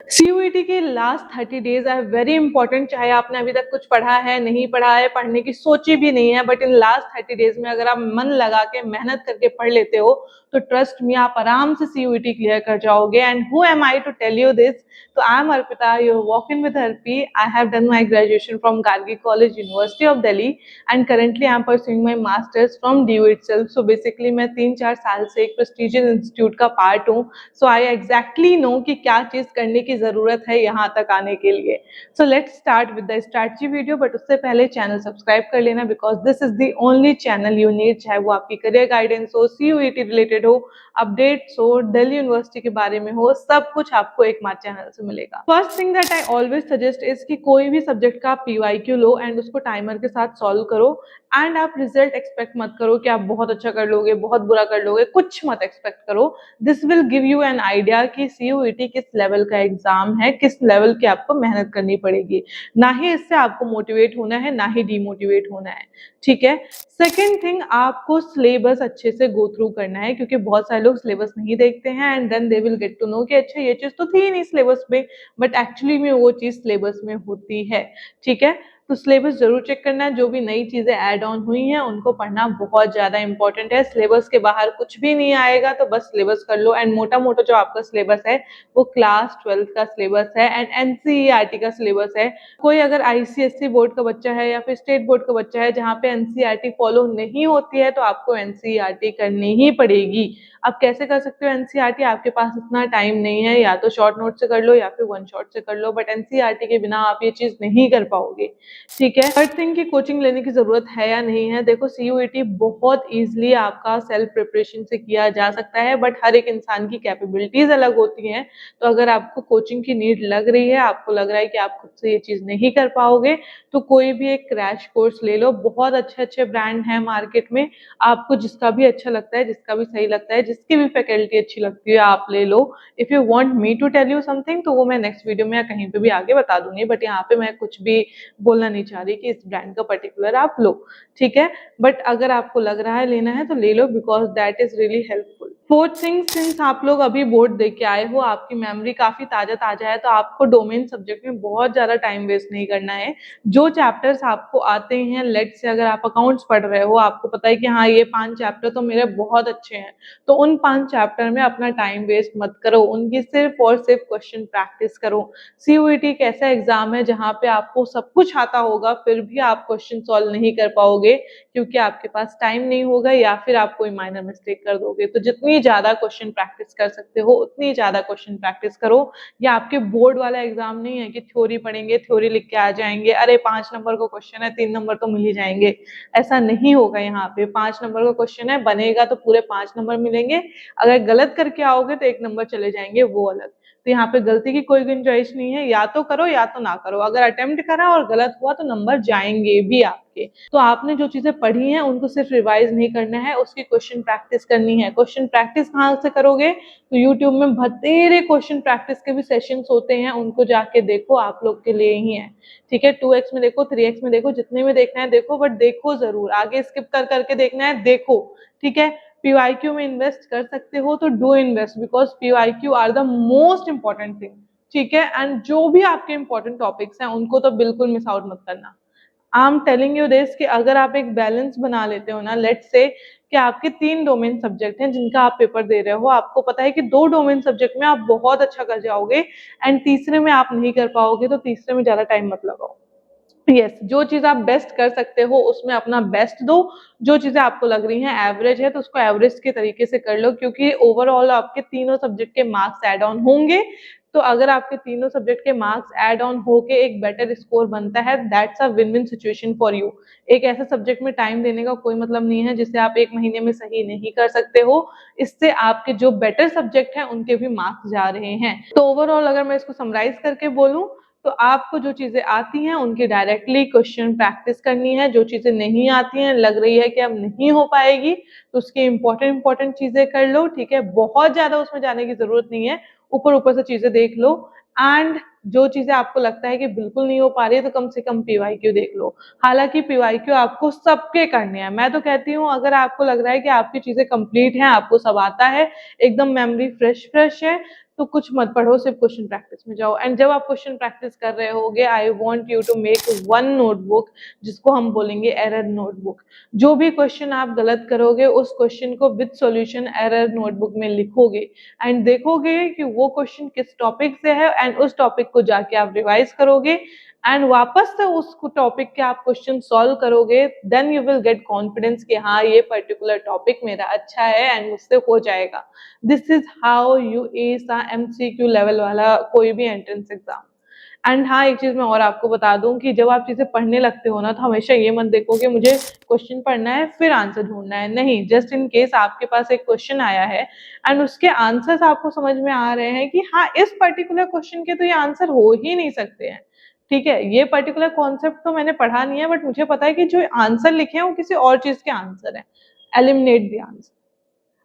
CUET के last 30 days are very important. चाहे आपने अभी तक कुछ पढ़ा है, नहीं पढ़ा है, पढ़ने की सोची भी नहीं है, बट इन लास्ट 30 डेज में अगर आप मन लगा के मेहनत करके पढ़ लेते हो तो ट्रस्ट मी, आप आराम से सीयूईटी क्लियर कर जाओगे। And who am I to tell you this? तो I am Arpita, your walk in with Harpy. I have done my graduation from Gargi college, university of Delhi, and currently I am pursuing my masters from DU itself. So basically मैं 3-4 साल से एक prestigious institute का part हूँ। सो आई exactly no कि क्या चीज करने की जरूरत है यहाँ तक आने के लिए। So let's start with the strategy video, but उससे पहले चैनल सब्सक्राइब कर लेना, because this is the only channel you need. चाहे वो आपकी करियर गाइडेंस हो, सीयूईटी रिलेटेड हो, अपडेट्स हो, दिल्ली यूनिवर्सिटी के बारे में हो, सब कुछ आपको एक मात्र चैनल से मिलेगा। First thing that I always suggest is कि कोई भी सब्जेक्ट का पीवाईक्यू लो एंड उसको टाइमर के साथ सॉल्व करो। एंड आप रिजल्ट एक्सपेक्ट मत करो कि आप बहुत अच्छा कर लोगे, बहुत बुरा कर लोगे, कुछ मत एक्सपेक्ट करो। This will give you an idea कि सीयूईटी किस लेवल का एग्जाम है, किस लेवल की आपको मेहनत करनी पड़ेगी। ना ही इससे आपको मोटिवेट होना है, ना ही डीमोटिवेट होना है, ठीक है। सेकेंड थिंग, आपको सिलेबस अच्छे से गो थ्रू करना है, क्योंकि बहुत सारे लोग सिलेबस नहीं देखते हैं and then they will get to know कि अच्छा ये चीज तो थी ही नहीं सिलेबस में, बट एक्चुअली में वो चीज सिलेबस में होती है, ठीक है। तो सिलेबस जरूर चेक करना है। जो भी नई चीजें ऐड ऑन हुई हैं उनको पढ़ना बहुत ज्यादा इंपॉर्टेंट है। सिलेबस के बाहर कुछ भी नहीं आएगा, तो बस सिलेबस कर लो। एंड मोटा मोटा जो आपका सिलेबस है वो क्लास 12 का सिलेबस है एंड एनसीईआरटी का सिलेबस है। कोई अगर आईसीएसई बोर्ड का बच्चा है या फिर स्टेट बोर्ड का बच्चा है जहाँ पे एनसीईआरटी फॉलो नहीं होती है, तो आपको एनसीईआरटी करनी ही पड़ेगी। आप कैसे कर सकते हो एनसीईआरटी? आपके पास इतना टाइम नहीं है, या तो शॉर्ट नोट से कर लो या फिर वन शॉट से कर लो, बट एनसीईआरटी के बिना आप ये चीज नहीं कर पाओगे, ठीक है। थर्ड थिंग की कोचिंग लेने की जरूरत है या नहीं है? देखो, सीयूईटी बहुत इजीली आपका सेल्फ प्रिपरेशन से किया जा सकता है, बट हर एक इंसान की कैपेबिलिटीज अलग होती हैं। तो अगर आपको कोचिंग की नीड लग रही है, आपको लग रहा है कि आप खुद से ये चीज नहीं कर पाओगे, तो कोई भी एक क्रैश कोर्स ले लो। बहुत अच्छे अच्छे ब्रांड हैं मार्केट में, आपको जिसका भी अच्छा लगता है, जिसका भी सही लगता है, जिसकी भी फैकल्टी अच्छी लगती है, आप ले लो। If you want me to tell you something, तो वो मैं नेक्स्ट वीडियो में या कहीं पे भी आगे बता दूंगी, बट यहाँ पे मैं कुछ भी बोलना नहीं चाह रही कि इस ब्रांड का पर्टिकुलर आप लो, ठीक है। बट अगर आपको लग रहा है लेना है तो ले लो, because that is really helpful. Fourth thing, since आप लोग अभी बोर्ड दे के आए हो, आपकी मेमोरी काफी ताजा ताजा है, तो आपको डोमेन सब्जेक्ट में बहुत ज्यादा टाइम वेस्ट नहीं करना है। जो चैप्टर्स आपको आते हैं, लेट से अगर आप अकाउंट्स पढ़ रहे हो, आपको पता है कि हाँ ये 5 चैप्टर तो मेरे बहुत अच्छे हैं, तो उन 5 चैप्टर में अपना टाइम वेस्ट मत करो, उनकी सिर्फ और सिर्फ क्वेश्चन प्रैक्टिस करो। सीयूईटी एक ऐसा एग्जाम है जहाँ पे आपको सब कुछ आता होगा, फिर भी आप क्वेश्चन सॉल्व नहीं कर पाओगे, क्योंकि आपके पास टाइम नहीं होगा, या फिर आप कोई माइनर मिस्टेक कर दोगे। तो जितनी ज्यादा क्वेश्चन प्रैक्टिस कर सकते हो उतनी ज्यादा क्वेश्चन प्रैक्टिस करो। या आपके बोर्ड वाला एग्जाम नहीं है कि थ्योरी पढ़ेंगे, थ्योरी लिख के आ जाएंगे, अरे 5 नंबर का क्वेश्चन है, 3 नंबर तो मिल ही जाएंगे। ऐसा नहीं होगा। यहाँ पे 5 नंबर का क्वेश्चन है, बनेगा तो पूरे 5 नंबर मिलेंगे। अगर गलत करके आओगे तो 1 नंबर चले जाएंगे, वो अलग। तो यहाँ पे गलती की कोई गुंजाइश नहीं है, या तो करो या तो ना करो। अगर अटेम्प्ट करा और गलत हुआ तो नंबर जाएंगे भी आपके। तो आपने जो चीजें पढ़ी हैं उनको सिर्फ रिवाइज नहीं करना है, उसकी क्वेश्चन प्रैक्टिस करनी है। क्वेश्चन प्रैक्टिस कहाँ से करोगे? तो यूट्यूब में बतेरे क्वेश्चन प्रैक्टिस के भी सेशंस होते हैं, उनको जाके देखो, आप लोग के लिए ही है, ठीक है। 2x में देखो, 3x में देखो, जितने में देखना है देखो, बट देखो जरूर। आगे स्किप कर करके देखना है, देखो, ठीक है। पीवाईक्यू में इन्वेस्ट कर सकते हो तो do invest, because PYQ are the most important thing, ठीक है। एंड जो भी आपके इंपॉर्टेंट टॉपिक्स हैं उनको तो बिल्कुल मिस आउट मत करना। I am telling you this कि अगर आप एक बैलेंस बना लेते हो ना, लेट से कि आपके 3 डोमेन सब्जेक्ट हैं जिनका आप पेपर दे रहे हो, आपको पता है कि 2 डोमेन सब्जेक्ट में आप बहुत अच्छा कर जाओगे एंड तीसरे में आप नहीं कर पाओगे, तो तीसरे में ज्यादा टाइम मत लगाओ। यस, जो चीज आप बेस्ट कर सकते हो उसमें अपना बेस्ट दो। जो चीजें आपको लग रही हैं एवरेज है, तो उसको एवरेज के तरीके से कर लो, क्योंकि ओवरऑल आपके तीनों सब्जेक्ट के मार्क्स ऐड ऑन होंगे। तो अगर आपके तीनों सब्जेक्ट के मार्क्स ऐड ऑन होके एक बेटर स्कोर बनता है, that's a win win situation for you. एक ऐसे सब्जेक्ट में टाइम देने का कोई मतलब नहीं है जिसे आप 1 महीने में सही नहीं कर सकते हो। इससे आपके जो बेटर सब्जेक्ट हैं उनके भी मार्क्स जा रहे हैं। तो ओवरऑल अगर मैं इसको समराइज करके बोलूं, तो आपको जो चीजें आती हैं उनकी डायरेक्टली क्वेश्चन प्रैक्टिस करनी है। जो चीजें नहीं आती हैं, लग रही है कि अब नहीं हो पाएगी, तो उसकी इंपॉर्टेंट चीजें कर लो, ठीक है। बहुत ज्यादा उसमें जाने की जरूरत नहीं है, ऊपर ऊपर से चीजें देख लो। एंड जो चीजें आपको लगता है कि बिल्कुल नहीं हो पा रही है, तो कम से कम पीवाईक्यू देख लो। हालांकि पीवाईक्यू आपको सबके करने हैं। मैं तो कहती हूँ, अगर आपको लग रहा है कि आपकी चीजें कंप्लीट हैं, आपको सब आता है, एकदम मेमोरी फ्रेश फ्रेश है, तो कुछ मत पढ़ो, सिर्फ क्वेश्चन प्रैक्टिस में जाओ। एंड जब आप क्वेश्चन प्रैक्टिस कर रहे होगे, I want you to make one notebook, जिसको हम बोलेंगे एरर नोटबुक। जो भी क्वेश्चन आप गलत करोगे उस क्वेश्चन को विद सॉल्यूशन एरर नोटबुक में लिखोगे एंड देखोगे कि वो क्वेश्चन किस टॉपिक से है, एंड उस टॉपिक को जाके आप रिवाइज करोगे एंड वापस से उस टॉपिक के आप क्वेश्चन सॉल्व करोगे। Then you will get confidence कि हाँ, ये पर्टिकुलर टॉपिक मेरा अच्छा है एंड मुझसे हो जाएगा। This is how U S a MCQ level वाला कोई भी एंट्रेंस एग्जाम। एंड हाँ, एक चीज मैं और आपको बता दूं कि जब आप चीजें पढ़ने लगते हो ना, तो हमेशा ये मत देखो कि मुझे क्वेश्चन पढ़ना है फिर आंसर ढूंढना है। नहीं, जस्ट इन केस आपके पास एक क्वेश्चन आया है एंड उसके आंसर्स आपको समझ में आ रहे हैं कि हाँ, इस पर्टिकुलर क्वेश्चन के तो ये आंसर हो ही नहीं सकते हैं, ठीक है, ये पर्टिकुलर कॉन्सेप्ट तो मैंने पढ़ा नहीं है, बट मुझे पता है कि जो आंसर लिखे हैं वो किसी और चीज के आंसर है, एलिमिनेट द आंसर।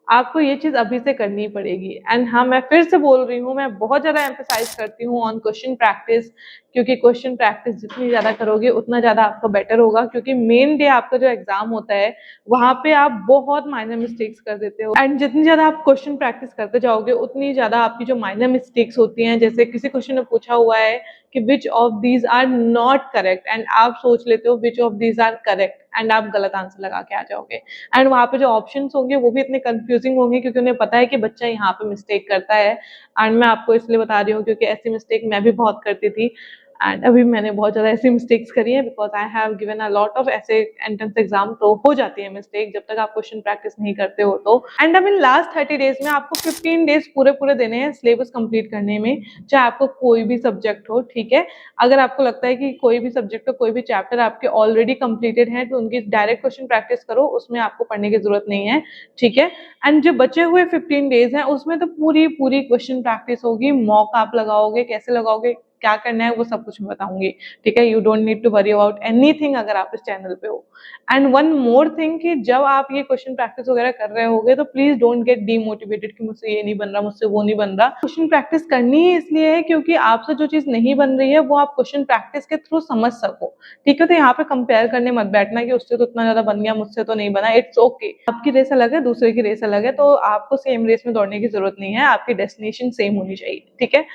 आपको ये चीज अभी से करनी पड़ेगी। एंड हाँ, मैं फिर से बोल रही हूँ, मैं बहुत ज्यादा एम्फेसाइज करती हूँ ऑन क्वेश्चन प्रैक्टिस, क्योंकि क्वेश्चन प्रैक्टिस जितनी ज्यादा करोगे उतना ज्यादा आपका बेटर होगा, क्योंकि मेन डे आपका जो एग्जाम होता है वहां पे आप बहुत माइनर मिस्टेक्स कर देते हो। एंड जितनी ज्यादा आप क्वेश्चन प्रैक्टिस करते जाओगे उतनी ज्यादा आपकी जो माइनर मिस्टेक्स होती हैं, जैसे किसी क्वेश्चन में पूछा हुआ है कि which of these are not correct, and आप सोच लेते हो which of these are correct and आप गलत आंसर लगा के आ जाओगे। एंड वहां पे जो ऑप्शंस होंगे वो भी इतने कंफ्यूजिंग होंगे, क्योंकि उन्हें पता है कि बच्चा यहाँ पे मिस्टेक करता है। एंड मैं आपको इसलिए बता रही हूँ क्योंकि ऐसी मिस्टेक मैं भी बहुत करती थी एंड अभी मैंने बहुत ज्यादा ऐसी मिस्टेक्स करी है, because I have given a lot of ऐसे एंट्रेंस एग्जाम। तो हो जाती है मिस्टेक जब तक आप क्वेश्चन प्रैक्टिस नहीं करते हो तो। एंड अब इन लास्ट 30 डेज में आपको 15 डेज पूरे पूरे देने हैं सिलेबस कंप्लीट करने में, चाहे आपको कोई भी सब्जेक्ट हो, ठीक है। अगर आपको लगता है कि कोई भी सब्जेक्ट का कोई भी चैप्टर आपके ऑलरेडी कंप्लीटेड है तो उनकी डायरेक्ट क्वेश्चन प्रैक्टिस करो, उसमें आपको पढ़ने की जरूरत नहीं है, ठीक है। एंड जो बचे हुए 15 डेज हैं उसमें तो पूरी पूरी क्वेश्चन प्रैक्टिस होगी। मॉक आप लगाओगे, कैसे लगाओगे, क्या करना है, वो सब कुछ मैं बताऊंगी, ठीक है। You don't need to worry about anything अगर आप इस चैनल पे हो। एंड वन मोर थिंग कि जब आप ये क्वेश्चन प्रैक्टिस वगैरह कर रहे होगे तो प्लीज डोंट गेट डीमोटिवेटेड कि मुझसे ये नहीं बन रहा, मुझसे वो नहीं बन रहा। क्वेश्चन प्रैक्टिस करनी ही इसलिए है क्योंकि आपसे जो चीज नहीं बन रही है वो आप क्वेश्चन प्रैक्टिस के थ्रू समझ सको, ठीक है। तो यहाँ पे कंपेयर करने मत बैठना कि उससे तो इतना ज्यादा बन गया, मुझसे तो नहीं बना। इट्स ओके, आपकी रेस अलग है, दूसरे की रेस अलग है, तो आपको सेम रेस में दौड़ने की जरूरत नहीं है, आपकी डेस्टिनेशन सेम होनी चाहिए, ठीक है।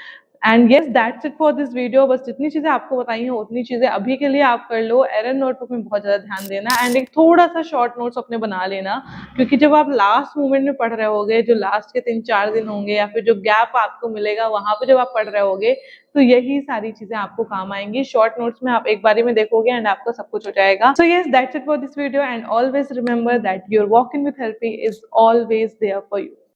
And yes, that's it for this video. बस जितनी चीजें आपको बताई हैं उतनी चीजें अभी के लिए आप कर लो। एरर नोटबुक में बहुत ज्यादा ध्यान देना एंड एक थोड़ा सा शॉर्ट नोट्स अपने बना लेना, क्योंकि जब आप लास्ट मोमेंट में पढ़ रहे होगे, जो लास्ट के 3-4 दिन होंगे या फिर जो गैप आपको मिलेगा वहां पे जब आप पढ़ रहे होगे, तो यही सारी चीजें आपको काम आएंगी। शॉर्ट नोट्स में आप एक बारी में देखोगे एंड आपका सब कुछ हो जाएगा। So yes, that's it for this video and always remember that your walk in with Helpy is always there for you.